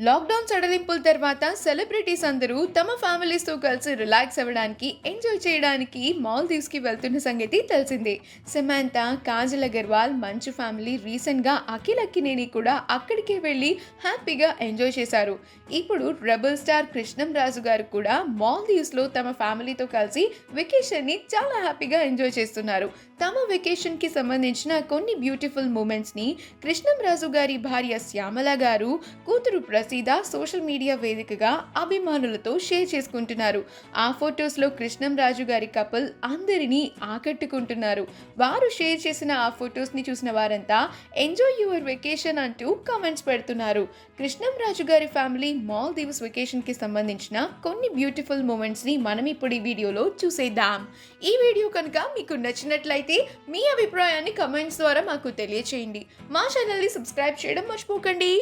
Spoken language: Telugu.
లాక్డౌన్ సడలింపుల తర్వాత సెలబ్రిటీస్ అందరూ తమ ఫ్యామిలీస్తో కలిసి రిలాక్స్ అవ్వడానికి ఎంజాయ్ చేయడానికి మాల్దీవ్స్కి వెళ్తున్న సంగతి తెలిసిందే. సమాంత, కాజల్ అగర్వాల్, మంచు ఫ్యామిలీ రీసెంట్గా అఖిల్ అక్కినేని కూడా అక్కడికే వెళ్ళి హ్యాపీగా ఎంజాయ్ చేశారు. ఇప్పుడు రెబల్ స్టార్ కృష్ణం రాజు గారు కూడా మాల్దీవ్స్లో తమ ఫ్యామిలీతో కలిసి వెకేషన్ని చాలా హ్యాపీగా ఎంజాయ్ చేస్తున్నారు. తమ వెకేషన్కి సంబంధించిన కొన్ని బ్యూటిఫుల్ మూమెంట్స్ని కృష్ణం రాజు గారి భార్య శ్యామల గారు, కూతురు ప్రసీద సోషల్ మీడియా వేదికగా అభిమానులతో షేర్ చేసుకుంటున్నారు. ఆ ఫొటోస్లో కృష్ణం రాజు గారి కపుల్ అందరినీ ఆకట్టుకుంటున్నారు. వారు షేర్ చేసిన ఆ ఫొటోస్ని చూసిన వారంతా ఎంజాయ్ యువర్ వెకేషన్ అంటూ కామెంట్స్ పెడుతున్నారు. కృష్ణం రాజు గారి ఫ్యామిలీ మాల్దీవ్స్ వెకేషన్కి సంబంధించిన కొన్ని బ్యూటిఫుల్ మూమెంట్స్ని మనం ఇప్పుడు ఈ వీడియోలో చూసేద్దాం. ఈ వీడియో కనుక మీకు నచ్చినట్లయితే మీ అభిప్రాయాన్ని కమెంట్స్ ద్వారా మాకు తెలియచేయండి. మా ఛానల్ని సబ్స్క్రైబ్ చేయడం మర్చిపోకండి.